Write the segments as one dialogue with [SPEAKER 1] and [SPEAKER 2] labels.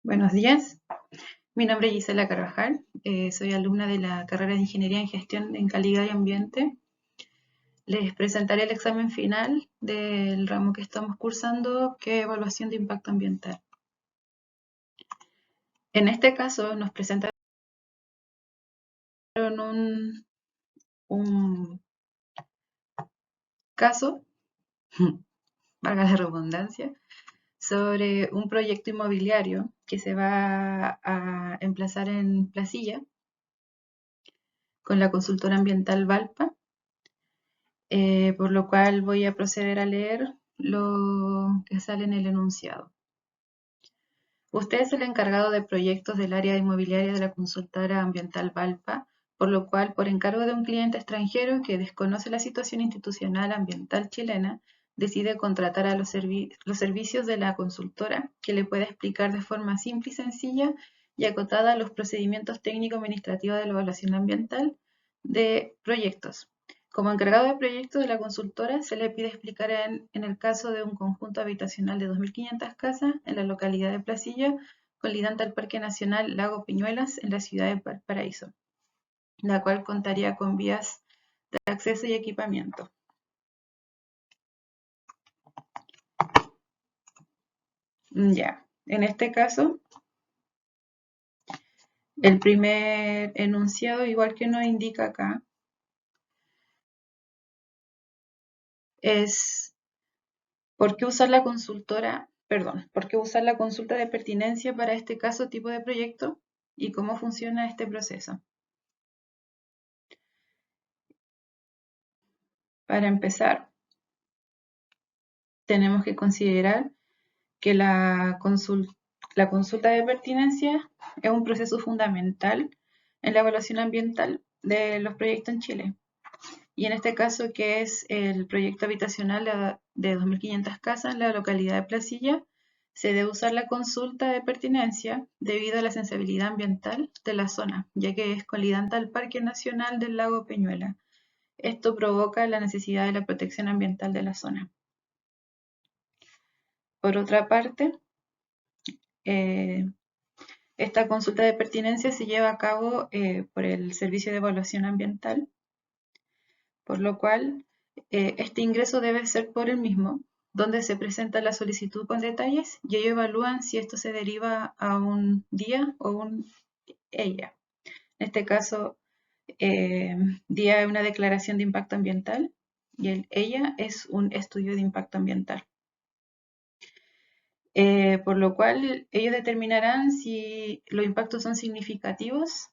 [SPEAKER 1] Buenos días, mi nombre es Gisela Carvajal, soy alumna de la carrera de Ingeniería en Gestión en Calidad y Ambiente. Les presentaré el examen final del ramo que estamos cursando, que es Evaluación de Impacto Ambiental. En este caso nos presentaron un caso, valga la redundancia, sobre un proyecto inmobiliario que se va a emplazar en Placilla con la consultora ambiental Valpa. Por lo cual voy a proceder a leer lo que sale en el enunciado. Usted es el encargado de proyectos del área inmobiliaria de la consultora ambiental Valpa, por lo cual, por encargo de un cliente extranjero que desconoce la situación institucional ambiental chilena, decide contratar a los servicios de la consultora, que le pueda explicar de forma simple y sencilla y acotada los procedimientos técnico-administrativos de la evaluación ambiental de proyectos. Como encargado de proyectos de la consultora, se le pide explicar en el caso de un conjunto habitacional de 2.500 casas en la localidad de Placilla, colindante al Parque Nacional Lago Peñuelas en la ciudad de Valparaíso, la cual contaría con vías de acceso y equipamiento. Ya, en este caso, el primer enunciado, igual que nos indica acá, es ¿por qué usar la consultora? Perdón, ¿por qué usar la consulta de pertinencia para este caso tipo de proyecto? ¿Y cómo funciona este proceso? Para empezar, tenemos que considerar que la consulta de pertinencia es un proceso fundamental en la evaluación ambiental de los proyectos en Chile. Y en este caso, que es el proyecto habitacional de 2.500 casas en la localidad de Placilla, se debe usar la consulta de pertinencia debido a la sensibilidad ambiental de la zona, ya que es colindante al Parque Nacional del Lago Peñuela. Esto provoca la necesidad de la protección ambiental de la zona. Por otra parte, esta consulta de pertinencia se lleva a cabo por el Servicio de Evaluación Ambiental, por lo cual este ingreso debe ser por el mismo, donde se presenta la solicitud con detalles y ellos evalúan si esto se deriva a un día o un ella. En este caso, día es una declaración de impacto ambiental y el ella es un estudio de impacto ambiental. Por lo cual ellos determinarán si los impactos son significativos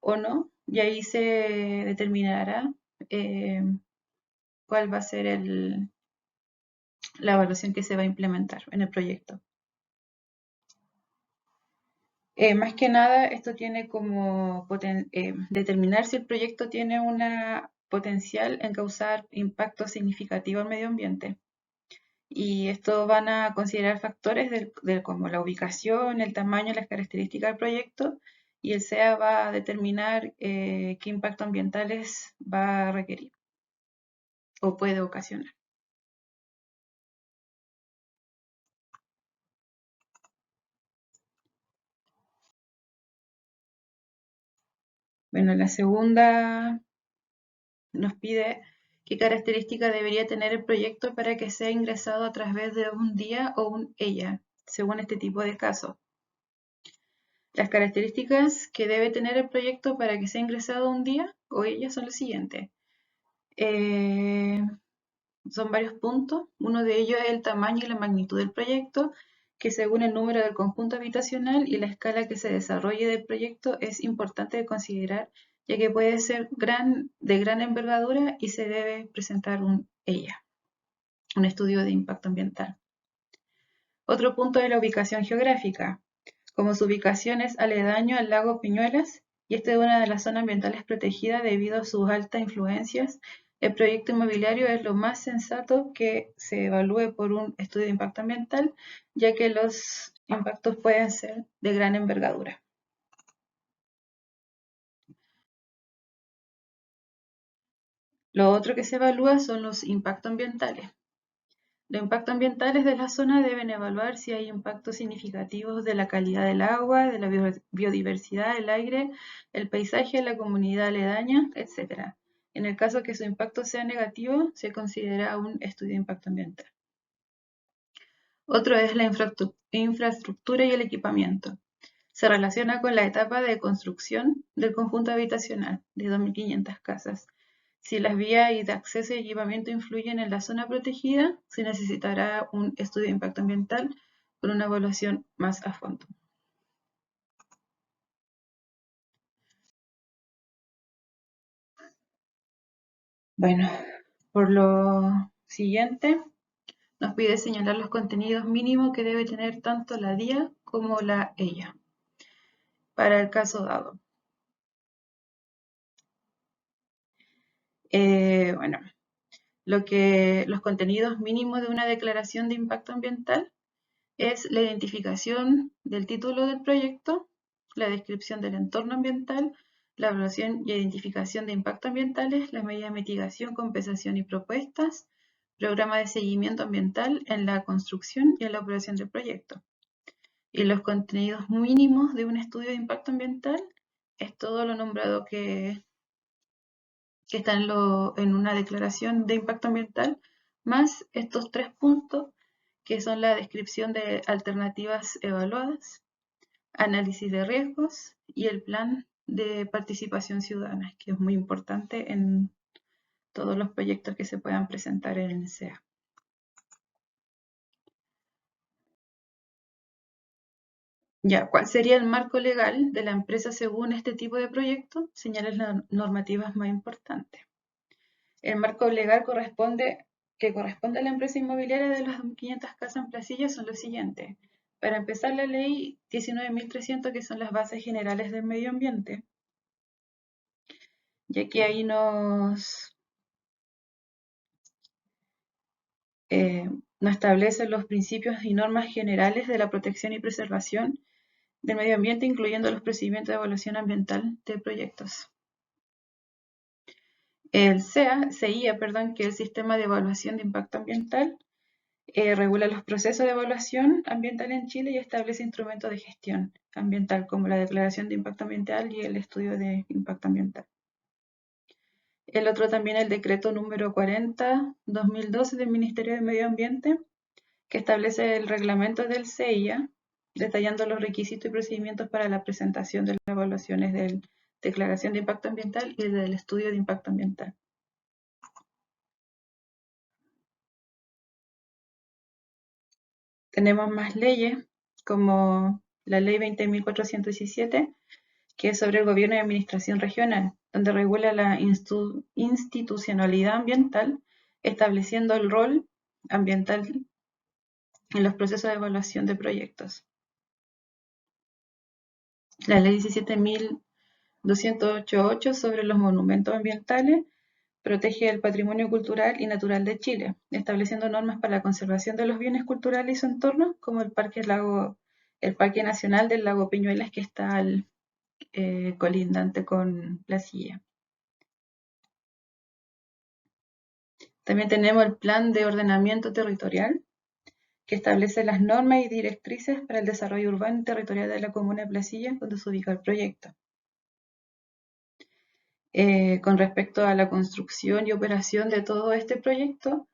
[SPEAKER 1] o no, y ahí se determinará cuál va a ser la evaluación que se va a implementar en el proyecto. Más que nada, esto tiene como determinar si el proyecto tiene una potencial en causar impacto significativo al medio ambiente. Y esto van a considerar factores como la ubicación, el tamaño, las características del proyecto, y el SEA va a determinar qué impacto ambientales va a requerir o puede ocasionar. Bueno, la segunda nos pide qué característica debería tener el proyecto para que sea ingresado a través de un día o un ella, según este tipo de caso. Las características que debe tener el proyecto para que sea ingresado un día o ella son las siguientes. Son varios puntos. Uno de ellos es el tamaño y la magnitud del proyecto, que según el número del conjunto habitacional y la escala que se desarrolle del proyecto es importante de considerar, ya que puede ser de gran envergadura y se debe presentar un estudio de impacto ambiental. Otro punto es la ubicación geográfica. Como su ubicación es aledaño al lago Peñuelas, y esta es una de las zonas ambientales protegidas debido a sus altas influencias, el proyecto inmobiliario es lo más sensato que se evalúe por un estudio de impacto ambiental, ya que los impactos pueden ser de gran envergadura. Lo otro que se evalúa son los impactos ambientales. Los impactos ambientales de la zona deben evaluar si hay impactos significativos de la calidad del agua, de la biodiversidad, el aire, el paisaje, la comunidad aledaña, etc. En el caso que su impacto sea negativo, se considera un estudio de impacto ambiental. Otro es la infraestructura y el equipamiento. Se relaciona con la etapa de construcción del conjunto habitacional de 2.500 casas. Si las vías de acceso y equipamiento influyen en la zona protegida, se necesitará un estudio de impacto ambiental con una evaluación más a fondo. Bueno, por lo siguiente, nos pide señalar los contenidos mínimos que debe tener tanto la DIA como la EIA para el caso dado. Bueno, los contenidos mínimos de una declaración de impacto ambiental es la identificación del título del proyecto, la descripción del entorno ambiental, la evaluación y identificación de impactos ambientales, las medidas de mitigación, compensación y propuestas, programa de seguimiento ambiental en la construcción y en la operación del proyecto. Y los contenidos mínimos de un estudio de impacto ambiental es todo lo nombrado que está en una declaración de impacto ambiental, más estos 3 puntos que son la descripción de alternativas evaluadas, análisis de riesgos y el plan de participación ciudadana, que es muy importante en todos los proyectos que se puedan presentar en el SEA. Ya, ¿cuál sería el marco legal de la empresa según este tipo de proyecto? Señales normativas más importantes. El marco legal que corresponde a la empresa inmobiliaria de las 500 casas en Placilla son los siguientes. Para empezar, la ley 19.300, que son las bases generales del medio ambiente, ya que ahí nos establece los principios y normas generales de la protección y preservación del medio ambiente, incluyendo los procedimientos de evaluación ambiental de proyectos. El CEIA, que es el Sistema de Evaluación de Impacto Ambiental, regula los procesos de evaluación ambiental en Chile y establece instrumentos de gestión ambiental como la declaración de impacto ambiental y el estudio de impacto ambiental. El otro también el decreto número 40/2012 del Ministerio de Medio Ambiente, que establece el reglamento del CEIA, detallando los requisitos y procedimientos para la presentación de las evaluaciones de declaración de impacto ambiental y del estudio de impacto ambiental. Tenemos más leyes, como la ley 20.417, que es sobre el gobierno y administración regional, donde regula la institucionalidad ambiental, estableciendo el rol ambiental en los procesos de evaluación de proyectos. La ley 17.288 sobre los monumentos ambientales protege el patrimonio cultural y natural de Chile, estableciendo normas para la conservación de los bienes culturales y su entorno, como el Parque Nacional del Lago Peñuelas, que está colindante con Placilla. También tenemos el Plan de Ordenamiento Territorial, que establece las normas y directrices para el desarrollo urbano y territorial de la comuna de Placilla, donde se ubica el proyecto. Con respecto a la construcción y operación de todo este proyecto,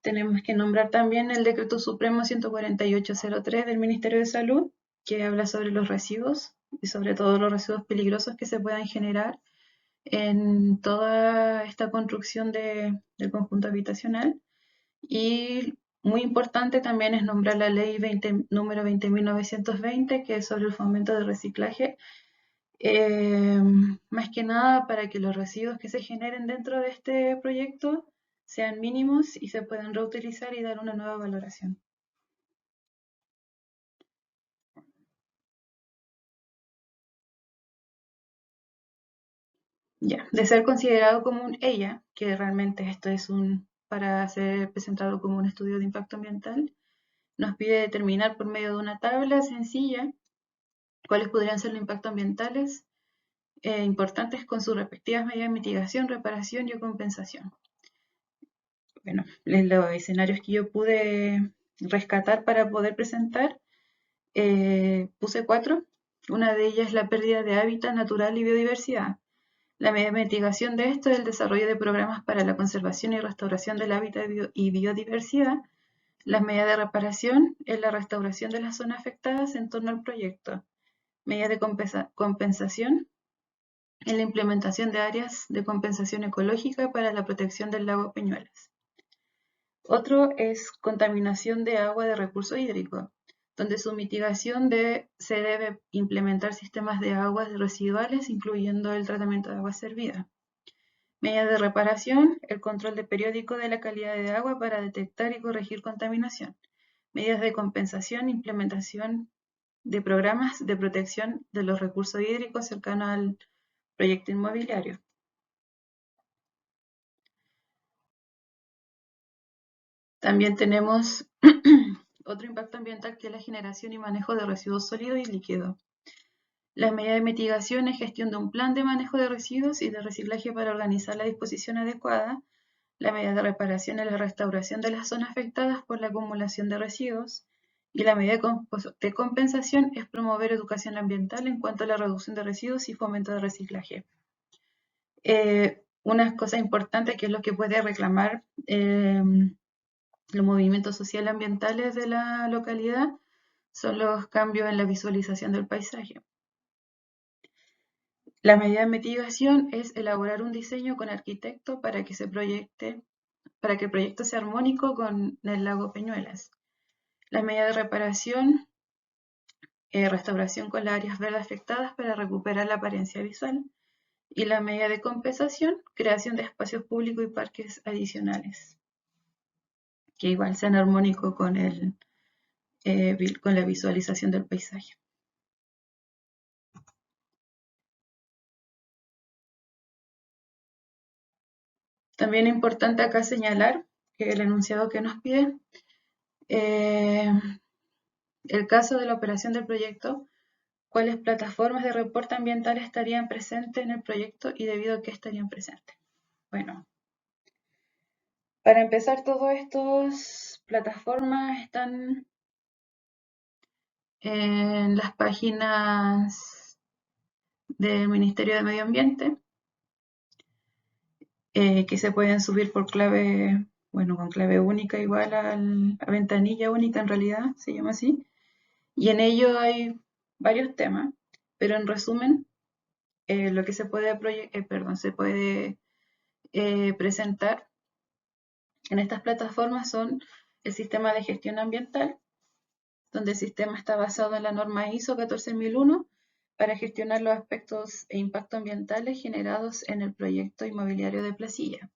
[SPEAKER 1] tenemos que nombrar también el Decreto Supremo 14803 del Ministerio de Salud, que habla sobre los residuos y sobre todo los residuos peligrosos que se puedan generar en toda esta construcción del conjunto habitacional. Y muy importante también es nombrar la ley número 20.920, que es sobre el fomento del reciclaje, más que nada para que los residuos que se generen dentro de este proyecto sean mínimos y se puedan reutilizar y dar una nueva valoración. Ya, de ser considerado como un EIA, que realmente esto es para ser presentado como un estudio de impacto ambiental, nos pide determinar por medio de una tabla sencilla cuáles podrían ser los impactos ambientales importantes con sus respectivas medidas de mitigación, reparación y compensación. Bueno, los escenarios que yo pude rescatar para poder presentar, puse 4. Una de ellas es la pérdida de hábitat natural y biodiversidad. La medida de mitigación de esto es el desarrollo de programas para la conservación y restauración del hábitat y biodiversidad. Las medidas de reparación es la restauración de las zonas afectadas en torno al proyecto. Medidas de compensación es la implementación de áreas de compensación ecológica para la protección del lago Peñuelas. Otro es contaminación de agua de recurso hídrico, donde su mitigación se debe implementar sistemas de aguas residuales, incluyendo el tratamiento de agua servida. Medidas de reparación, el control periódico de la calidad de agua para detectar y corregir contaminación. Medidas de compensación, implementación de programas de protección de los recursos hídricos cercanos al proyecto inmobiliario. También tenemos otro impacto ambiental que es la generación y manejo de residuos sólidos y líquidos. La medida de mitigación es gestión de un plan de manejo de residuos y de reciclaje para organizar la disposición adecuada. La medida de reparación es la restauración de las zonas afectadas por la acumulación de residuos. Y la medida de compensación es promover educación ambiental en cuanto a la reducción de residuos y fomento de reciclaje. Una cosa importante que es lo que puede reclamar los movimientos sociales ambientales de la localidad son los cambios en la visualización del paisaje. La medida de mitigación es elaborar un diseño con arquitecto para que el proyecto sea armónico con el lago Peñuelas. La medida de reparación, restauración con las áreas verdes afectadas para recuperar la apariencia visual. Y la medida de compensación, creación de espacios públicos y parques adicionales, que igual sean armónicos con la visualización del paisaje. También es importante acá señalar que el enunciado que nos pide, el caso de la operación del proyecto, cuáles plataformas de reporte ambiental estarían presentes en el proyecto y debido a qué estarían presentes. Bueno, para empezar, todas estas plataformas están en las páginas del Ministerio de Medio Ambiente, que se pueden subir por clave, bueno, con clave única igual a ventanilla única en realidad, se llama así. Y en ello hay varios temas, pero en resumen, lo que se puede presentar en estas plataformas son el sistema de gestión ambiental, donde el sistema está basado en la norma ISO 14001 para gestionar los aspectos e impactos ambientales generados en el proyecto inmobiliario de Placilla.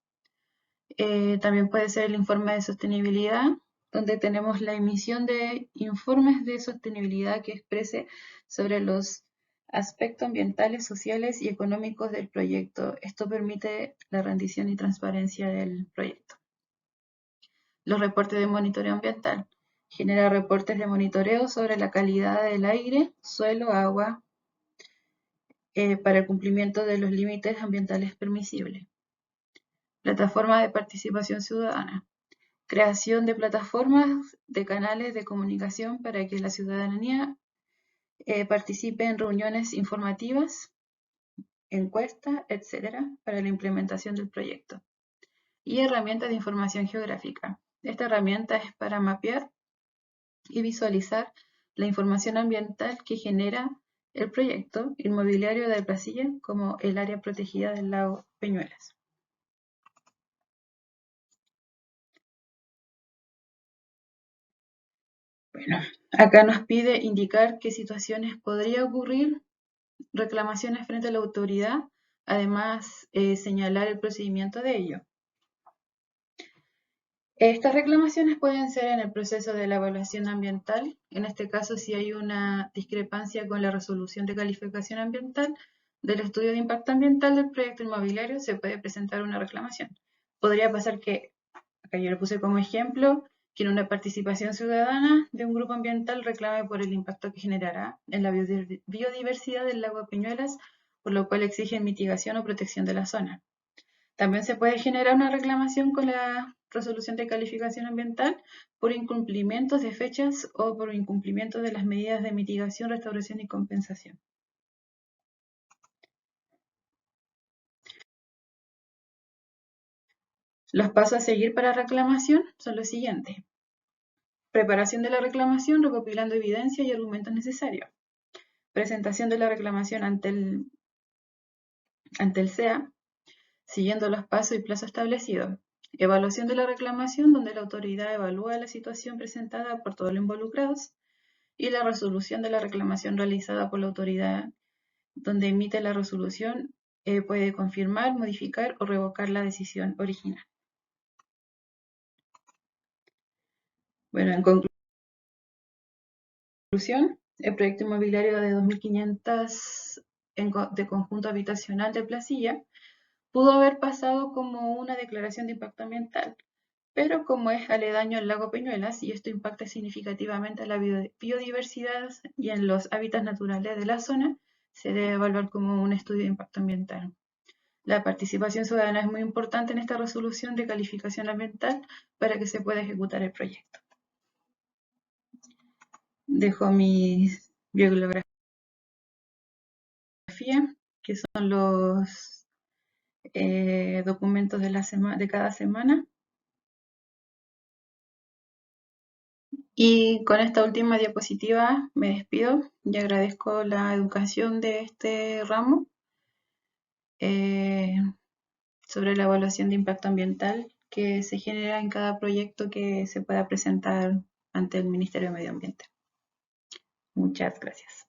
[SPEAKER 1] También puede ser el informe de sostenibilidad, donde tenemos la emisión de informes de sostenibilidad que exprese sobre los aspectos ambientales, sociales y económicos del proyecto. Esto permite la rendición y transparencia del proyecto. Los reportes de monitoreo ambiental. Genera reportes de monitoreo sobre la calidad del aire, suelo, agua, para el cumplimiento de los límites ambientales permisibles. Plataforma de participación ciudadana. Creación de plataformas de canales de comunicación para que la ciudadanía participe en reuniones informativas, encuestas, etcétera, para la implementación del proyecto. Y herramientas de información geográfica. Esta herramienta es para mapear y visualizar la información ambiental que genera el proyecto inmobiliario de Placilla como el área protegida del lago Peñuelas. Bueno, acá nos pide indicar qué situaciones podría ocurrir, reclamaciones frente a la autoridad, además señalar el procedimiento de ello. Estas reclamaciones pueden ser en el proceso de la evaluación ambiental, en este caso si hay una discrepancia con la resolución de calificación ambiental del estudio de impacto ambiental del proyecto inmobiliario, se puede presentar una reclamación. Podría pasar que, acá yo lo puse como ejemplo, que en una participación ciudadana de un grupo ambiental reclame por el impacto que generará en la biodiversidad del lago Peñuelas, por lo cual exigen mitigación o protección de la zona. También se puede generar una reclamación con la resolución de calificación ambiental por incumplimientos de fechas o por incumplimiento de las medidas de mitigación, restauración y compensación. Los pasos a seguir para reclamación son los siguientes. Preparación de la reclamación, recopilando evidencia y argumentos necesarios. Presentación de la reclamación ante el SEA, siguiendo los pasos y plazos establecidos. Evaluación de la reclamación, donde la autoridad evalúa la situación presentada por todos los involucrados. Y la resolución de la reclamación realizada por la autoridad, donde emite la resolución, puede confirmar, modificar o revocar la decisión original. Bueno, en conclusión, el proyecto inmobiliario de 2.500 de conjunto habitacional de Placilla pudo haber pasado como una declaración de impacto ambiental, pero como es aledaño al lago Peñuelas y esto impacta significativamente en la biodiversidad y en los hábitats naturales de la zona, se debe evaluar como un estudio de impacto ambiental. La participación ciudadana es muy importante en esta resolución de calificación ambiental para que se pueda ejecutar el proyecto. Dejo mis bibliografías, que son los documentos de cada semana. Y con esta última diapositiva me despido y agradezco la educación de este ramo sobre la evaluación de impacto ambiental que se genera en cada proyecto que se pueda presentar ante el Ministerio de Medio Ambiente. Muchas gracias.